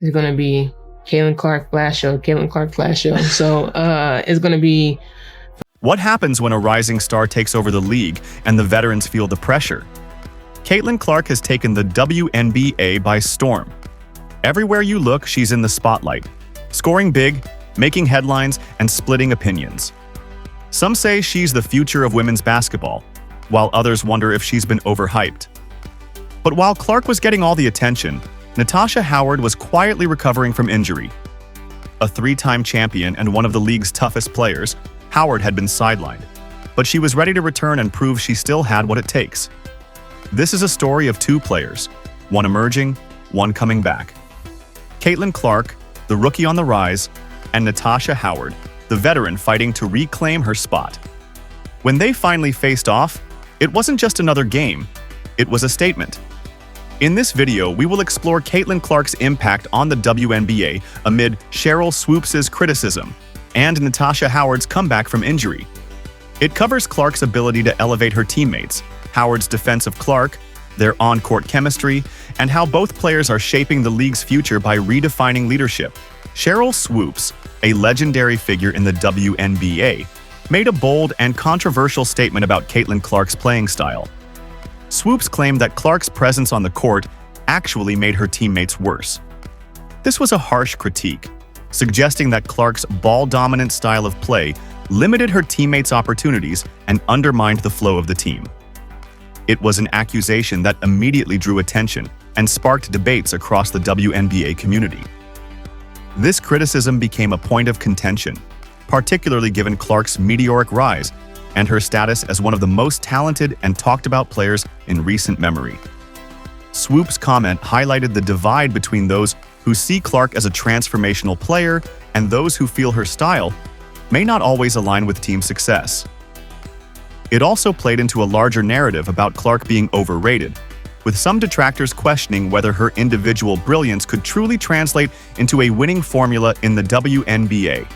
is going to be Caitlin Clark Flash Show. So it's going to be... What happens when a rising star takes over the league and the veterans feel the pressure? Caitlin Clark has taken the WNBA by storm. Everywhere you look, she's in the spotlight, scoring big, making headlines, and splitting opinions. Some say she's the future of women's basketball, while others wonder if she's been overhyped. But while Clark was getting all the attention, Natasha Howard was quietly recovering from injury. A three-time champion and one of the league's toughest players, Howard had been sidelined, but she was ready to return and prove she still had what it takes. This is a story of two players, one emerging, one coming back. Caitlin Clark, the rookie on the rise, and Natasha Howard, the veteran fighting to reclaim her spot. When they finally faced off, it wasn't just another game, it was a statement. In this video, we will explore Caitlin Clark's impact on the WNBA amid Sheryl Swoopes' criticism and Natasha Howard's comeback from injury. It covers Clark's ability to elevate her teammates, Howard's defense of Clark, their on-court chemistry, and how both players are shaping the league's future by redefining leadership. Sheryl Swoopes, a legendary figure in the WNBA, made a bold and controversial statement about Caitlin Clark's playing style. Swoopes claimed that Clark's presence on the court actually made her teammates worse. This was a harsh critique, suggesting that Clark's ball-dominant style of play limited her teammates' opportunities and undermined the flow of the team. It was an accusation that immediately drew attention and sparked debates across the WNBA community. This criticism became a point of contention, particularly given Clark's meteoric rise and her status as one of the most talented and talked-about players in recent memory. Swoopes' comment highlighted the divide between those who see Clark as a transformational player and those who feel her style may not always align with team success. It also played into a larger narrative about Clark being overrated, with some detractors questioning whether her individual brilliance could truly translate into a winning formula in the WNBA.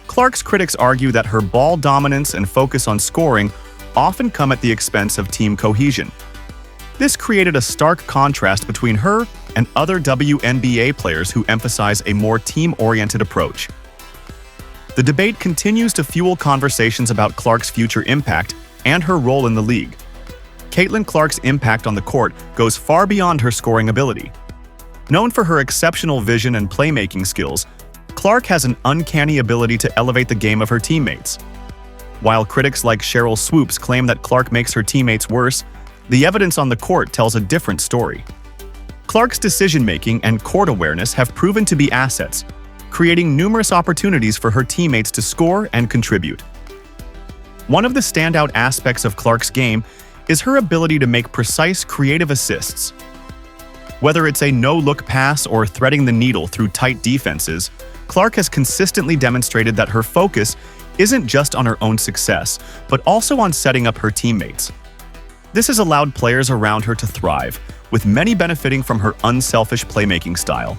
Clark's critics argue that her ball dominance and focus on scoring often come at the expense of team cohesion. This created a stark contrast between her and other WNBA players who emphasize a more team-oriented approach. The debate continues to fuel conversations about Clark's future impact and her role in the league. Caitlin Clark's impact on the court goes far beyond her scoring ability. Known for her exceptional vision and playmaking skills, Clark has an uncanny ability to elevate the game of her teammates. While critics like Sheryl Swoopes claim that Clark makes her teammates worse, the evidence on the court tells a different story. Clark's decision-making and court awareness have proven to be assets, creating numerous opportunities for her teammates to score and contribute. One of the standout aspects of Clark's game is her ability to make precise, creative assists. Whether it's a no-look pass or threading the needle through tight defenses, Clark has consistently demonstrated that her focus isn't just on her own success, but also on setting up her teammates. This has allowed players around her to thrive, with many benefiting from her unselfish playmaking style.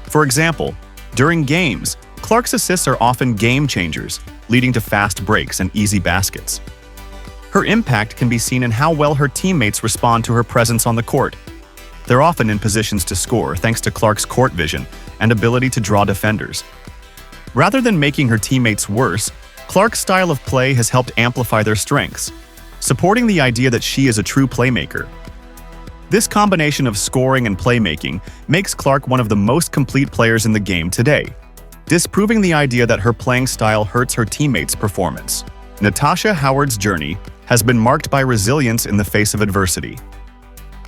For example, during games, Clark's assists are often game changers, leading to fast breaks and easy baskets. Her impact can be seen in how well her teammates respond to her presence on the court. They're often in positions to score thanks to Clark's court vision and ability to draw defenders. Rather than making her teammates worse, Clark's style of play has helped amplify their strengths, supporting the idea that she is a true playmaker. This combination of scoring and playmaking makes Clark one of the most complete players in the game today, disproving the idea that her playing style hurts her teammates' performance. Natasha Howard's journey has been marked by resilience in the face of adversity.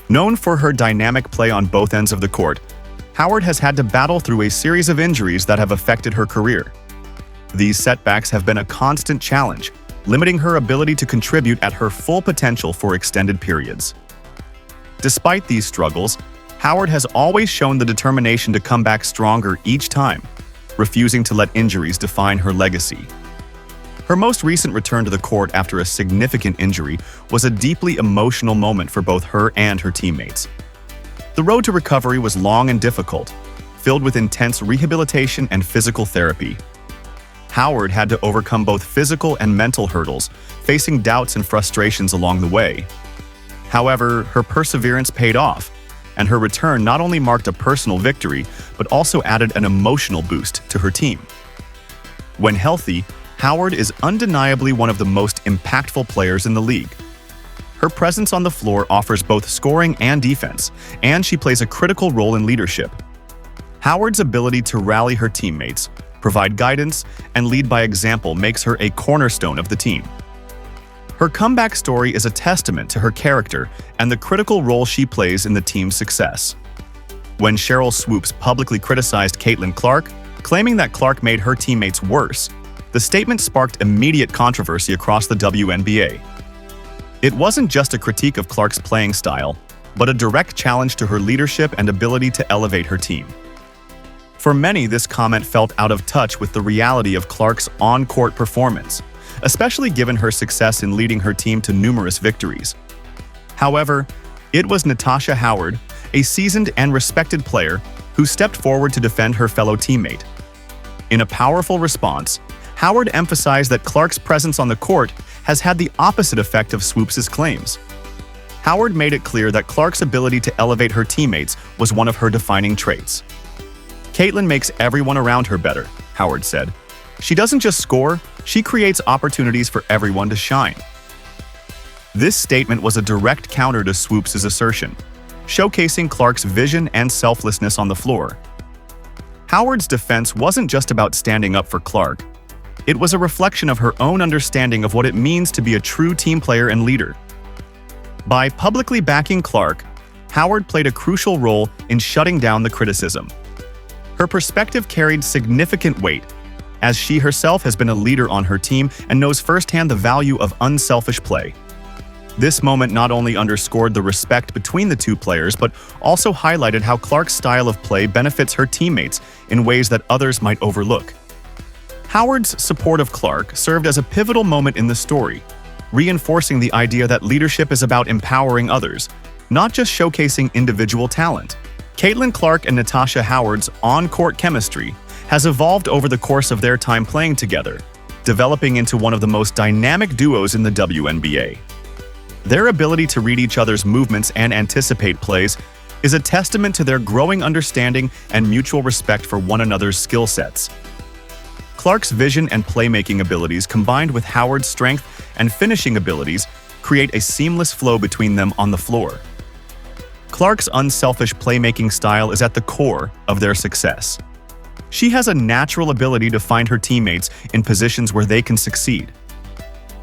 Known for her dynamic play on both ends of the court, Howard has had to battle through a series of injuries that have affected her career. These setbacks have been a constant challenge, limiting her ability to contribute at her full potential for extended periods. Despite these struggles, Howard has always shown the determination to come back stronger each time, refusing to let injuries define her legacy. Her most recent return to the court after a significant injury was a deeply emotional moment for both her and her teammates. The road to recovery was long and difficult, filled with intense rehabilitation and physical therapy. Howard had to overcome both physical and mental hurdles, facing doubts and frustrations along the way. However, her perseverance paid off, and her return not only marked a personal victory, but also added an emotional boost to her team. When healthy, Howard is undeniably one of the most impactful players in the league. Her presence on the floor offers both scoring and defense, and she plays a critical role in leadership. Howard's ability to rally her teammates, provide guidance, and lead by example makes her a cornerstone of the team. Her comeback story is a testament to her character and the critical role she plays in the team's success. When Sheryl Swoopes publicly criticized Caitlin Clark, claiming that Clark made her teammates worse, the statement sparked immediate controversy across the WNBA. It wasn't just a critique of Clark's playing style, but a direct challenge to her leadership and ability to elevate her team. For many, this comment felt out of touch with the reality of Clark's on-court performance, especially given her success in leading her team to numerous victories. However, it was Natasha Howard, a seasoned and respected player, who stepped forward to defend her fellow teammate. In a powerful response, Howard emphasized that Clark's presence on the court has had the opposite effect of Swoopes' claims. Howard made it clear that Clark's ability to elevate her teammates was one of her defining traits. "Caitlin makes everyone around her better," Howard said. "She doesn't just score, she creates opportunities for everyone to shine." This statement was a direct counter to Swoopes' assertion, showcasing Clark's vision and selflessness on the floor. Howard's defense wasn't just about standing up for Clark. It was a reflection of her own understanding of what it means to be a true team player and leader. By publicly backing Clark, Howard played a crucial role in shutting down the criticism. Her perspective carried significant weight, as she herself has been a leader on her team and knows firsthand the value of unselfish play. This moment not only underscored the respect between the two players, but also highlighted how Clark's style of play benefits her teammates in ways that others might overlook. Howard's support of Clark served as a pivotal moment in the story, reinforcing the idea that leadership is about empowering others, not just showcasing individual talent. Caitlin Clark and Natasha Howard's on-court chemistry has evolved over the course of their time playing together, developing into one of the most dynamic duos in the WNBA. Their ability to read each other's movements and anticipate plays is a testament to their growing understanding and mutual respect for one another's skill sets. Clark's vision and playmaking abilities combined with Howard's strength and finishing abilities create a seamless flow between them on the floor. Clark's unselfish playmaking style is at the core of their success. She has a natural ability to find her teammates in positions where they can succeed.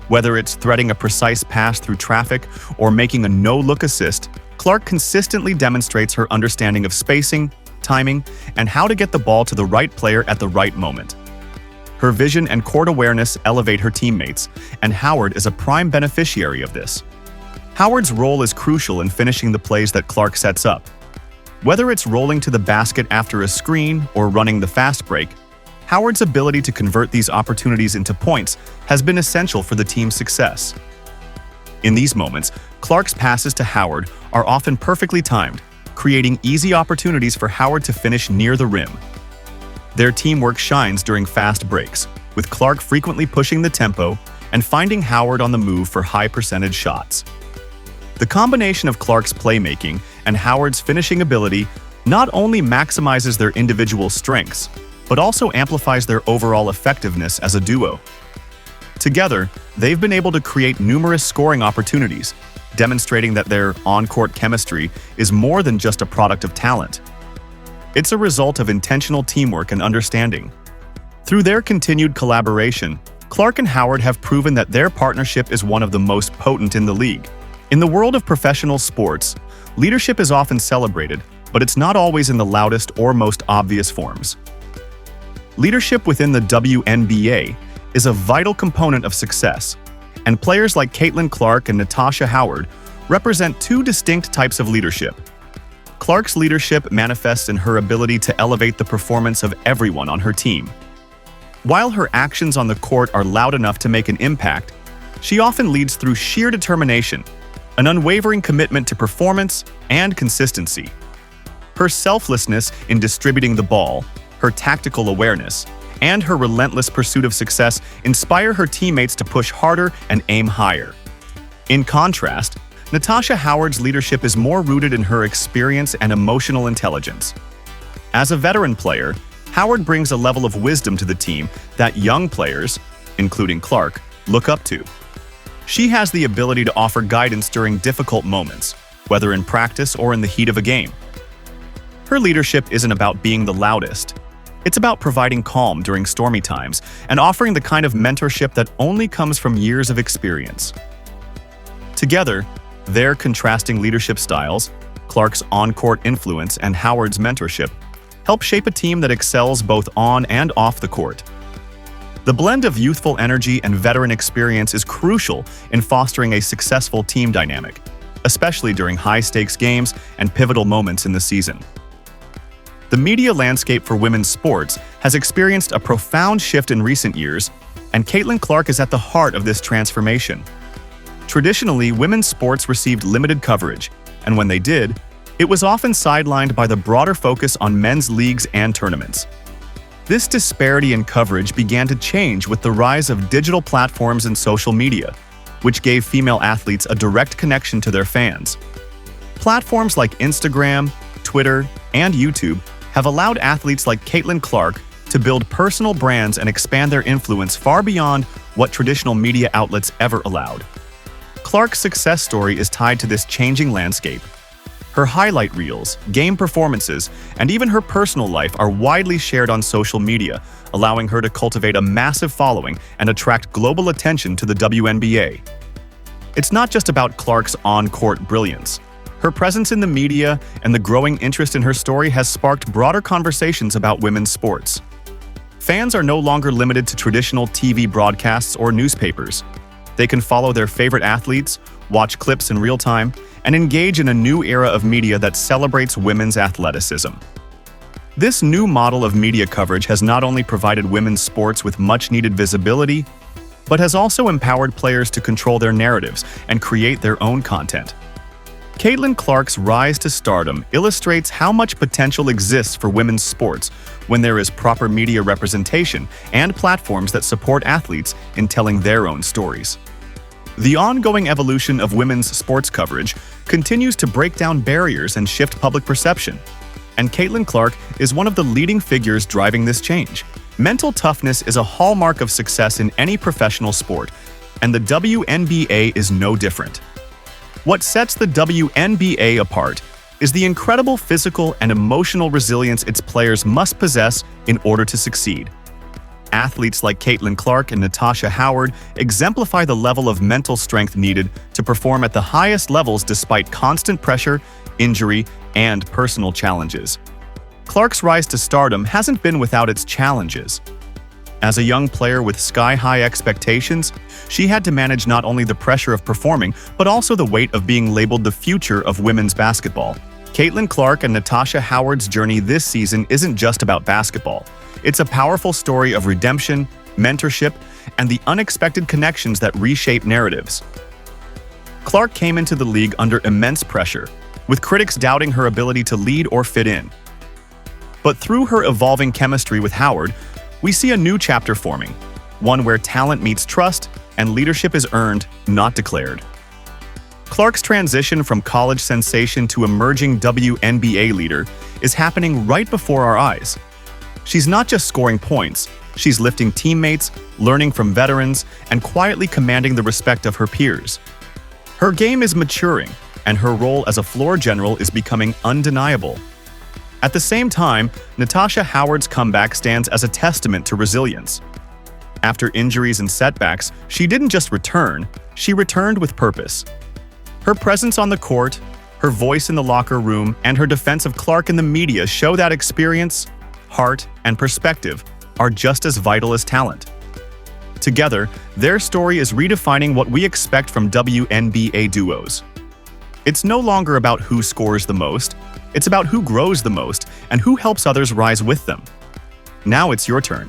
Whether it's threading a precise pass through traffic or making a no-look assist, Clark consistently demonstrates her understanding of spacing, timing, and how to get the ball to the right player at the right moment. Her vision and court awareness elevate her teammates, and Howard is a prime beneficiary of this. Howard's role is crucial in finishing the plays that Clark sets up. Whether it's rolling to the basket after a screen or running the fast break, Howard's ability to convert these opportunities into points has been essential for the team's success. In these moments, Clark's passes to Howard are often perfectly timed, creating easy opportunities for Howard to finish near the rim. Their teamwork shines during fast breaks, with Clark frequently pushing the tempo and finding Howard on the move for high-percentage shots. The combination of Clark's playmaking and Howard's finishing ability not only maximizes their individual strengths, but also amplifies their overall effectiveness as a duo. Together, they've been able to create numerous scoring opportunities, demonstrating that their on-court chemistry is more than just a product of talent. It's a result of intentional teamwork and understanding. Through their continued collaboration, Clark and Howard have proven that their partnership is one of the most potent in the league. In the world of professional sports, leadership is often celebrated, but it's not always in the loudest or most obvious forms. Leadership within the WNBA is a vital component of success, and players like Caitlin Clark and Natasha Howard represent two distinct types of leadership. Clark's leadership manifests in her ability to elevate the performance of everyone on her team. While her actions on the court are loud enough to make an impact, she often leads through sheer determination, an unwavering commitment to performance and consistency. Her selflessness in distributing the ball, her tactical awareness, and her relentless pursuit of success inspire her teammates to push harder and aim higher. In contrast, Natasha Howard's leadership is more rooted in her experience and emotional intelligence. As a veteran player, Howard brings a level of wisdom to the team that young players, including Clark, look up to. She has the ability to offer guidance during difficult moments, whether in practice or in the heat of a game. Her leadership isn't about being the loudest. It's about providing calm during stormy times and offering the kind of mentorship that only comes from years of experience. Together, their contrasting leadership styles, Clark's on-court influence and Howard's mentorship, help shape a team that excels both on and off the court. The blend of youthful energy and veteran experience is crucial in fostering a successful team dynamic, especially during high-stakes games and pivotal moments in the season. The media landscape for women's sports has experienced a profound shift in recent years, and Caitlin Clark is at the heart of this transformation. Traditionally, women's sports received limited coverage, and when they did, it was often sidelined by the broader focus on men's leagues and tournaments. This disparity in coverage began to change with the rise of digital platforms and social media, which gave female athletes a direct connection to their fans. Platforms like Instagram, Twitter, and YouTube have allowed athletes like Caitlin Clark to build personal brands and expand their influence far beyond what traditional media outlets ever allowed. Clark's success story is tied to this changing landscape. Her highlight reels, game performances, and even her personal life are widely shared on social media, allowing her to cultivate a massive following and attract global attention to the WNBA. It's not just about Clark's on-court brilliance. Her presence in the media and the growing interest in her story has sparked broader conversations about women's sports. Fans are no longer limited to traditional TV broadcasts or newspapers. They can follow their favorite athletes, watch clips in real time, and engage in a new era of media that celebrates women's athleticism. This new model of media coverage has not only provided women's sports with much-needed visibility, but has also empowered players to control their narratives and create their own content. Caitlin Clark's rise to stardom illustrates how much potential exists for women's sports when there is proper media representation and platforms that support athletes in telling their own stories. The ongoing evolution of women's sports coverage continues to break down barriers and shift public perception, and Caitlin Clark is one of the leading figures driving this change. Mental toughness is a hallmark of success in any professional sport, and the WNBA is no different. What sets the WNBA apart is the incredible physical and emotional resilience its players must possess in order to succeed. Athletes like Caitlin Clark and Natasha Howard exemplify the level of mental strength needed to perform at the highest levels despite constant pressure, injury, and personal challenges. Clark's rise to stardom hasn't been without its challenges. As a young player with sky-high expectations, she had to manage not only the pressure of performing, but also the weight of being labeled the future of women's basketball. Caitlin Clark and Natasha Howard's journey this season isn't just about basketball. It's a powerful story of redemption, mentorship, and the unexpected connections that reshape narratives. Clark came into the league under immense pressure, with critics doubting her ability to lead or fit in. But through her evolving chemistry with Howard, we see a new chapter forming, one where talent meets trust and leadership is earned, not declared. Clark's transition from college sensation to emerging WNBA leader is happening right before our eyes. She's not just scoring points, she's lifting teammates, learning from veterans, and quietly commanding the respect of her peers. Her game is maturing, and her role as a floor general is becoming undeniable. At the same time, Natasha Howard's comeback stands as a testament to resilience. After injuries and setbacks, she didn't just return, she returned with purpose. Her presence on the court, her voice in the locker room, and her defense of Clark in the media show that experience, heart, and perspective are just as vital as talent. Together, their story is redefining what we expect from WNBA duos. It's no longer about who scores the most, it's about who grows the most and who helps others rise with them. Now it's your turn.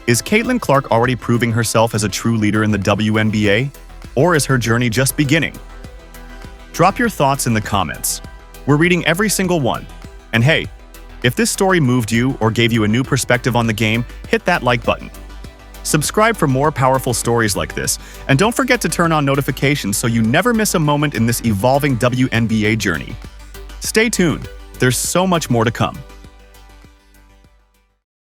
Is Caitlin Clark already proving herself as a true leader in the WNBA? Or is her journey just beginning? Drop your thoughts in the comments. We're reading every single one. And hey, if this story moved you or gave you a new perspective on the game, hit that like button. Subscribe for more powerful stories like this, and don't forget to turn on notifications so you never miss a moment in this evolving WNBA journey. Stay tuned, there's so much more to come.